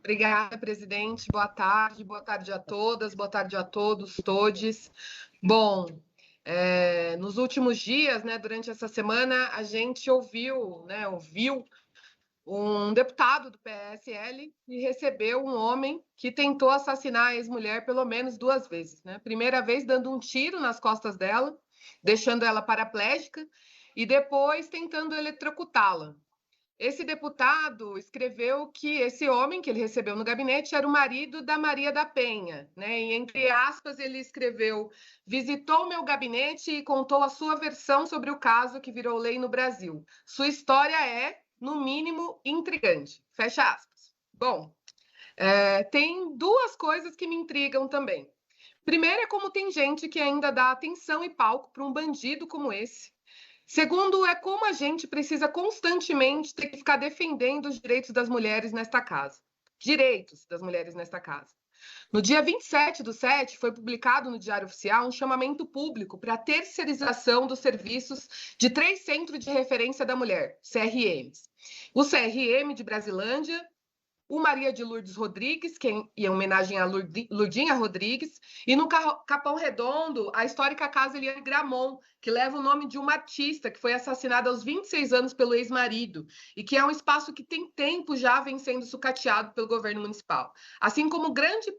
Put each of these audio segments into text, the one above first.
Obrigada, presidente. Boa tarde a todas, boa tarde a todos, todes. Bom, nos últimos dias, durante essa semana, a gente ouviu um deputado do PSL que recebeu um homem que tentou assassinar a ex-mulher pelo menos 2 vezes, né? Primeira vez dando um tiro nas costas dela, deixando ela paraplégica, e depois tentando eletrocutá-la. Esse deputado escreveu que esse homem que ele recebeu no gabinete era o marido da Maria da Penha, né? E, entre aspas, ele escreveu: visitou meu gabinete e contou a sua versão sobre o caso que virou lei no Brasil. Sua história é, no mínimo, intrigante. Fecha aspas. Bom, tem 2 coisas que me intrigam também. Primeiro é como tem gente que ainda dá atenção e palco para um bandido como esse. Segundo, é como a gente precisa constantemente ter que ficar defendendo os direitos das mulheres nesta casa. Direitos das mulheres nesta casa. No dia 27/7, foi publicado no Diário Oficial um chamamento público para a terceirização dos serviços de 3 Centros de Referência da Mulher, CRMs. O CRM de Brasilândia, o Maria de Lourdes Rodrigues, que é em homenagem a Lourdinha Rodrigues, e no Capão Redondo, a histórica Casa Eliane Gramont, que leva o nome de uma artista que foi assassinada aos 26 anos pelo ex-marido, e que é um espaço que tem tempo já vem sendo sucateado pelo governo municipal, assim como grande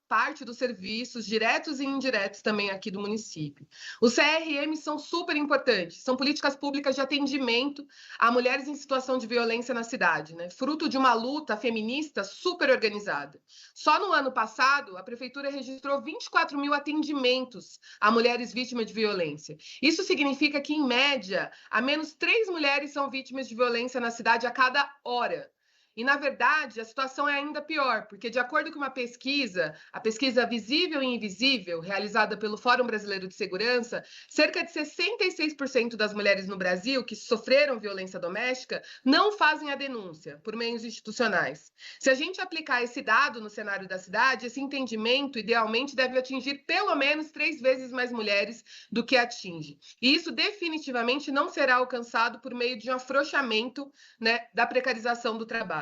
parte dos serviços, diretos e indiretos também aqui do município. Os CRM são super importantes, são políticas públicas de atendimento a mulheres em situação de violência na cidade, né? Fruto de uma luta feminista super organizada. Só no ano passado, a prefeitura registrou 24 mil atendimentos a mulheres vítimas de violência. Isso significa que, em média, ao menos 3 mulheres são vítimas de violência na cidade a cada hora. E, na verdade, a situação é ainda pior, porque, de acordo com uma pesquisa, a pesquisa Visível e Invisível, realizada pelo Fórum Brasileiro de Segurança, cerca de 66% das mulheres no Brasil que sofreram violência doméstica não fazem a denúncia por meios institucionais. Se a gente aplicar esse dado no cenário da cidade, esse entendimento, idealmente, deve atingir pelo menos 3 vezes mais mulheres do que atinge. E isso definitivamente não será alcançado por meio de um afrouxamento, né, da precarização do trabalho.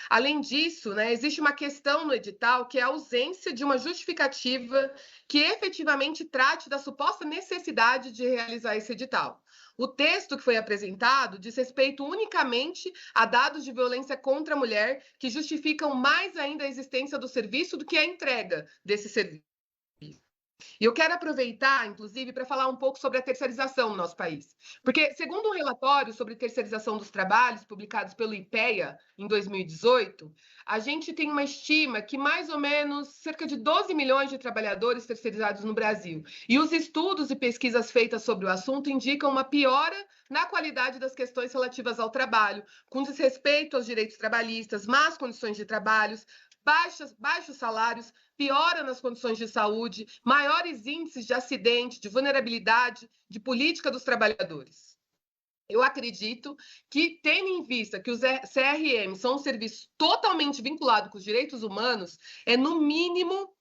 Além disso, existe uma questão no edital que é a ausência de uma justificativa que efetivamente trate da suposta necessidade de realizar esse edital. O texto que foi apresentado diz respeito unicamente a dados de violência contra a mulher que justificam mais ainda a existência do serviço do que a entrega desse serviço. E eu quero aproveitar, inclusive, para falar um pouco sobre a terceirização no nosso país. Porque, segundo um relatório sobre terceirização dos trabalhos, publicados pelo IPEA em 2018, a gente tem uma estima que mais ou menos cerca de 12 milhões de trabalhadores terceirizados no Brasil. E os estudos e pesquisas feitas sobre o assunto indicam uma piora na qualidade das questões relativas ao trabalho, com desrespeito aos direitos trabalhistas, más condições de trabalho, baixos salários, piora nas condições de saúde, maiores índices de acidente, de vulnerabilidade, de política dos trabalhadores. Eu acredito que, tendo em vista que os CRM são um serviço totalmente vinculado com os direitos humanos, é no mínimo,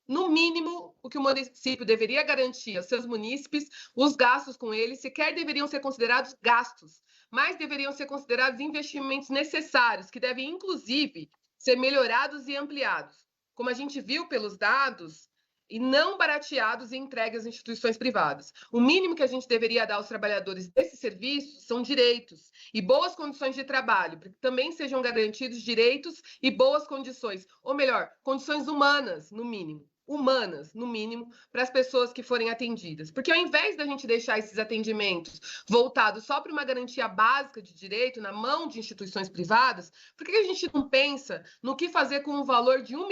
o que o município deveria garantir aos seus munícipes, os gastos com eles sequer deveriam ser considerados gastos, mas deveriam ser considerados investimentos necessários, que devem, inclusive, ser melhorados e ampliados, como a gente viu pelos dados, e não barateados e entregues às instituições privadas. O mínimo que a gente deveria dar aos trabalhadores desse serviço são direitos e boas condições de trabalho, para que também sejam garantidos direitos e boas condições, ou melhor, condições humanas, no mínimo, para as pessoas que forem atendidas. Porque ao invés da gente deixar esses atendimentos voltados só para uma garantia básica de direito na mão de instituições privadas, por que a gente não pensa no que fazer com o valor de R$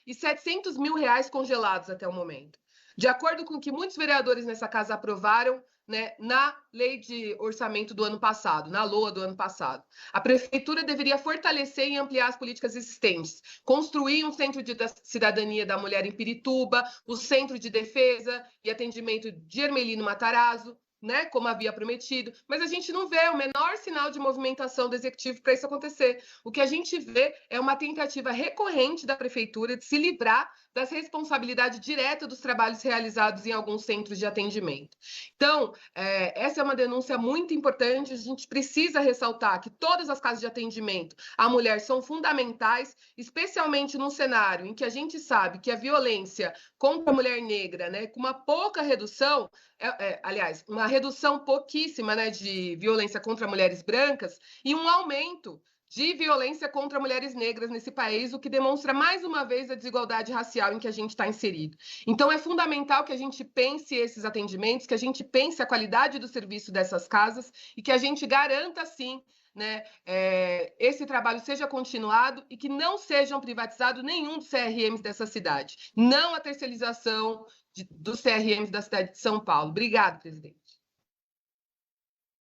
1.700.000 congelados até o momento? De acordo com o que muitos vereadores nessa casa aprovaram, na lei de orçamento do ano passado, na LOA do ano passado, a prefeitura deveria fortalecer e ampliar as políticas existentes, construir um centro de cidadania da mulher em Pirituba, o centro de defesa e atendimento de Ermelino Matarazzo, como havia prometido, mas a gente não vê o menor sinal de movimentação do executivo para isso acontecer. O que a gente vê é uma tentativa recorrente da prefeitura de se livrar das responsabilidades diretas dos trabalhos realizados em alguns centros de atendimento. Então, essa é uma denúncia muito importante, a gente precisa ressaltar que todas as casas de atendimento à mulher são fundamentais, especialmente num cenário em que a gente sabe que a violência contra a mulher negra, né, com uma pouca redução, aliás, uma redução pouquíssima, né, de violência contra mulheres brancas e um aumento de violência contra mulheres negras nesse país, o que demonstra mais uma vez a desigualdade racial em que a gente está inserido. Então, é fundamental que a gente pense esses atendimentos, que a gente pense a qualidade do serviço dessas casas e que a gente garanta, sim, né, esse trabalho seja continuado e que não sejam privatizados nenhum dos CRMs dessa cidade. Não a terceirização dos CRMs da cidade de São Paulo. Obrigada, presidente.